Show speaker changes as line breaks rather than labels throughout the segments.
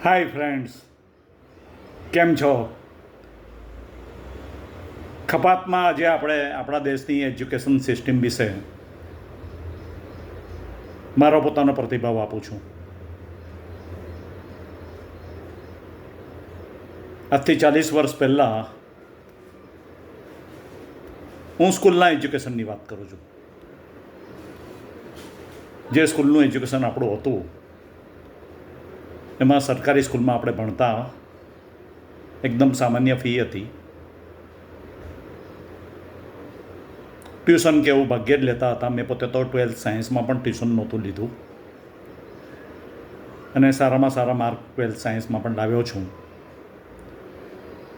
Hi friends, કેમ છો? ખપાતમાં આજે આપણે આપણા દેશની એજ્યુકેશન સિસ્ટમ વિશે મારો પોતાનો પ્રતિભાવ આપું છું. આજથી 40 વર્ષ પહેલાં હું સ્કૂલના એજ્યુકેશનની વાત કરું છું. જે સ્કૂલનું એજ્યુકેશન આપણું હતું એમાં સરકારી સ્કૂલમાં આપણે ભણતા એકદમ સામાન્ય ફી હતી. ટ્યુશન કે એવું ભાગ્યે જ લેતા હતા. મેં પોતે તો 12th સાયન્સમાં પણ ટ્યુશન નહોતું લીધું અને સારામાં સારા માર્ક 12th સાયન્સમાં પણ લાવ્યો છું.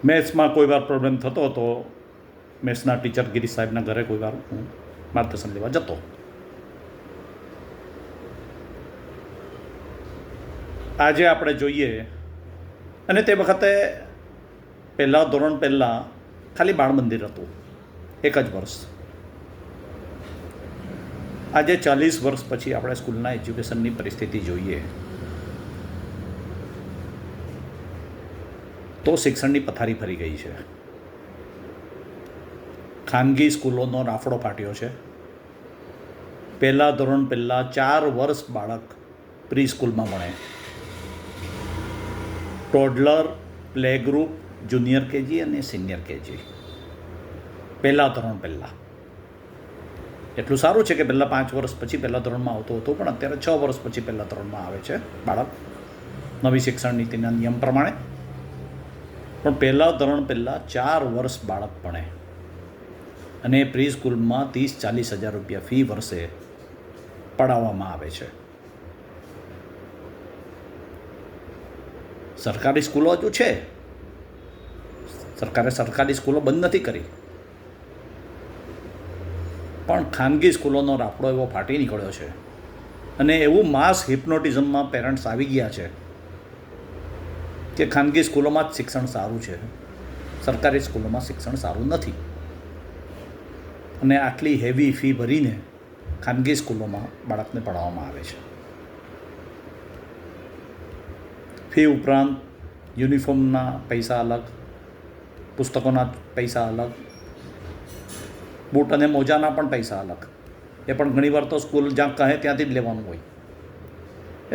મેથ્સમાં કોઈ વાર પ્રોબ્લેમ થતો તો મેથ્સના ટીચર ગિરીશ સાહેબના ઘરે કોઈ વાર હું માર્ગદર્શન લેવા જતો. આજે આપણે જોઈએ, અને તે વખતે પહેલાં ધોરણ પહેલાં ખાલી બાળ મંદિર હતું, એક જ વર્ષ. આજે 40 વર્ષ પછી આપણે સ્કૂલના એજ્યુકેશનની પરિસ્થિતિ જોઈએ તો શિક્ષણની પથારી ફરી ગઈ છે. ખાનગી સ્કૂલોનો રાફડો ફાટ્યો છે. પહેલાં ધોરણ પહેલાં 4 વર્ષ બાળક પ્રી સ્કૂલમાં ભણે. ટોડલર, પ્લે ગ્રુપ, જુનિયર કેજી અને સિનિયર કેજી પહેલાં ધોરણ પહેલાં. એટલું સારું છે કે પહેલાં 5 વર્ષ પછી પહેલાં ધોરણમાં આવતું હતું, પણ અત્યારે 6 વર્ષ પછી પહેલાં ધોરણમાં આવે છે બાળક, નવી શિક્ષણ નીતિના નિયમ પ્રમાણે. પણ પહેલાં ધોરણ પહેલાં 4 વર્ષ બાળક ભણે અને પ્રી સ્કૂલમાં 30-40 હજાર રૂપિયા ફી વર્ષે પડાવવામાં આવે છે. સરકારી સ્કૂલો હજુ છે, સરકારે સરકારી સ્કૂલો બંધ નથી કરી, પણ ખાનગી સ્કૂલોનો રાફડો એવો ફાટી નીકળ્યો છે અને એવું માસ હિપ્નોટિઝમમાં પેરેન્ટ્સ આવી ગયા છે કે ખાનગી સ્કૂલોમાં જ શિક્ષણ સારું છે, સરકારી સ્કૂલોમાં શિક્ષણ સારું નથી. અને આટલી હેવી ફી ભરીને ખાનગી સ્કૂલોમાં બાળકને પઢાવવામાં આવે છે. ફી ઉપરાંત યુનિફોર્મના પૈસા અલગ, પુસ્તકોના પૈસા અલગ, બૂટ અને મોજાના પણ પૈસા અલગ. એ પણ ઘણીવાર તો સ્કૂલ જ્યાં કહે ત્યાંથી જ લેવાનું હોય.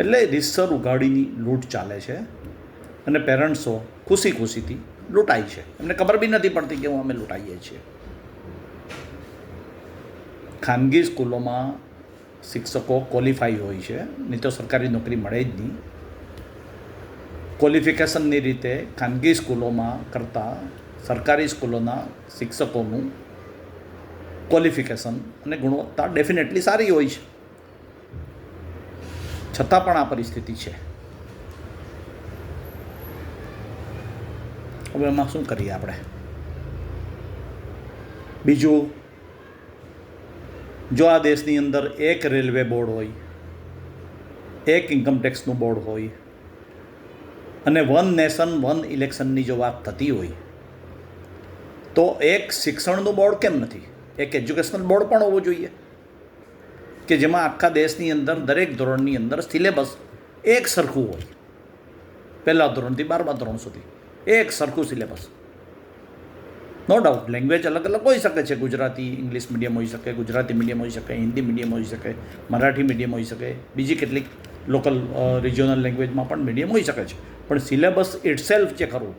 એટલે રીતસર ઉઘાડીની લૂંટ ચાલે છે અને પેરેન્ટ્સો ખુશી ખુશીથી લૂંટાય છે. એમને ખબર બી નથી પડતી કે અમે લૂંટાઈએ છીએ. ખાનગી સ્કૂલોમાં શિક્ષકો ક્વોલિફાઈ હોય છે, નહીં તો સરકારી નોકરી મળે જ નહીં. ક્વોલિફિકેશનની રીતે ખાનગી સ્કૂલોમાં કરતાં સરકારી સ્કૂલોના શિક્ષકોનું ક્વોલિફિકેશન અને ગુણવત્તા ડેફિનેટલી સારી હોય છે. છતાં પણ આ પરિસ્થિતિ છે. હવે એમાં શું કરીએ આપણે? બીજું, જો આ દેશની અંદર એક રેલવે બોર્ડ હોય, એક ઇન્કમટેક્સનું બોર્ડ હોય અને વન નેશન વન ઇલેક્શનની જો વાત થતી હોય તો એક શિક્ષણનું બોર્ડ કેમ નથી? એક એજ્યુકેશનલ બોર્ડ પણ હોવું જોઈએ કે જેમાં આખા દેશની અંદર દરેક ધોરણની અંદર સિલેબસ એક સરખું હોય. પહેલાં ધોરણથી 12મા ધોરણ સુધી એક સરખું સિલેબસ. નો ડાઉટ લેંગ્વેજ અલગ અલગ હોઈ શકે છે. ગુજરાતી ઇંગ્લિશ મીડિયમ હોઈ શકે, ગુજરાતી મીડિયમ હોઈ શકે, હિન્દી મીડિયમ હોઈ શકે, મરાઠી મીડિયમ હોઈ શકે, બીજી કેટલીક લોકલ રિજિયોનલ લેંગ્વેજમાં પણ મીડિયમ હોઈ શકે છે. પણ સિલેબસ ઇટસેલ્ફ જે ખરું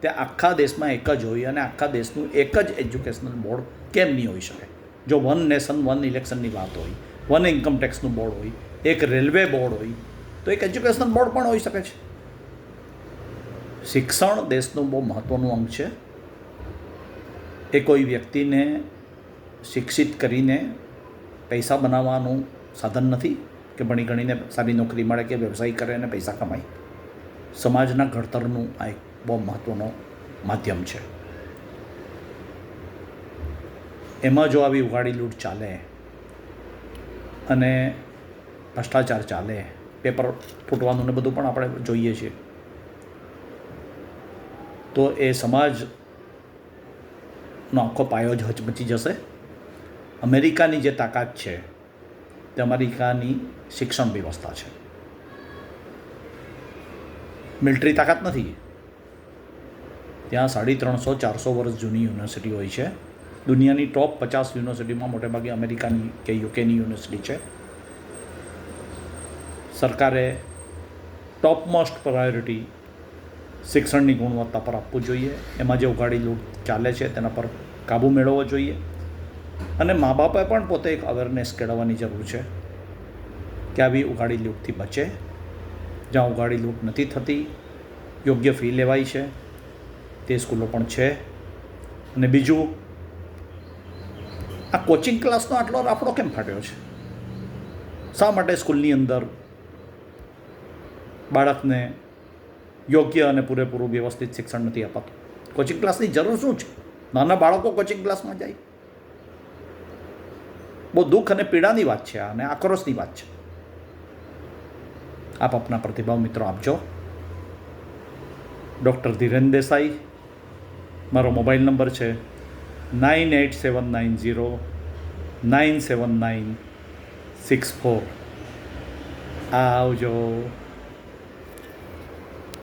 તે આખા દેશમાં એક જ હોય અને આખા દેશનું એક જ એજ્યુકેશનલ બોર્ડ કેમ નહીં હોઈ શકે? જો વન નેશન વન ઇલેક્શનની વાત હોય, વન ઇન્કમટેક્સનું બોર્ડ હોય, એક રેલવે બોર્ડ હોય, તો એક એજ્યુકેશનલ બોર્ડ પણ હોઈ શકે છે. શિક્ષણ દેશનું બહુ મહત્ત્વનું અંગ છે. એ કોઈ વ્યક્તિને શિક્ષિત કરીને પૈસા બનાવવાનું સાધન નથી કે ભણી ગણીને સારી નોકરી મળે કે વ્યવસાય કરે અને પૈસા કમાય. સમાજના ઘડતરનું આ એક બહુ મહત્ત્વનો માધ્યમ છે. એમાં જો આવી ઉઘાડી લૂંટ ચાલે અને ભ્રષ્ટાચાર ચાલે, પેપર ફૂટવાનું ને બધું પણ આપણે જોઈએ છીએ, તો એ સમાજનો આખો પાયો જ હચમચી જશે. અમેરિકાની જે તાકાત છે તે અમેરિકાની શિક્ષણ વ્યવસ્થા છે. મિલિટરી તાકાત નથી. ત્યાં 350-400 વર્ષ જૂની યુનિવર્સિટી હોય છે. દુનિયાની ટોપ 50 યુનિવર્સિટીમાં મોટેભાગે અમેરિકાની કે યુકેની યુનિવર્સિટી છે. સરકારે ટોપ મોસ્ટ પ્રાયોરિટી શિક્ષણની ગુણવત્તા પર આપવું જોઈએ. એમાં જે ઉઘાડી લૂંટ ચાલે છે તેના પર કાબૂ મેળવવો જોઈએ. અને મા બાપે પણ પોતે એક અવેરનેસ કેળવવાની જરૂર છે કે આવી ઉઘાડી લૂંટથી બચે. જ્યાં ઉઘાડી લૂંટ નથી થતી, યોગ્ય ફી લેવાય છે તે સ્કૂલો પણ છે. અને બીજું, આ કોચિંગ ક્લાસનો આટલો રાફડો કેમ ફાટ્યો છે? શા માટે સ્કૂલની અંદર બાળકને યોગ્ય અને પૂરેપૂરું વ્યવસ્થિત શિક્ષણ નથી અપાતું? કોચિંગ ક્લાસની જરૂર શું છે? નાના બાળકો કોચિંગ ક્લાસમાં જાય. બહુ દુઃખ અને પીડાની વાત છે અને આક્રોશની વાત છે. આપ આપના પ્રતિભાવ મિત્રો આપજો. ડૉક્ટર ધીરેન દેસાઈ, મારો મોબાઈલ નંબર છે 9879097964. આવજો.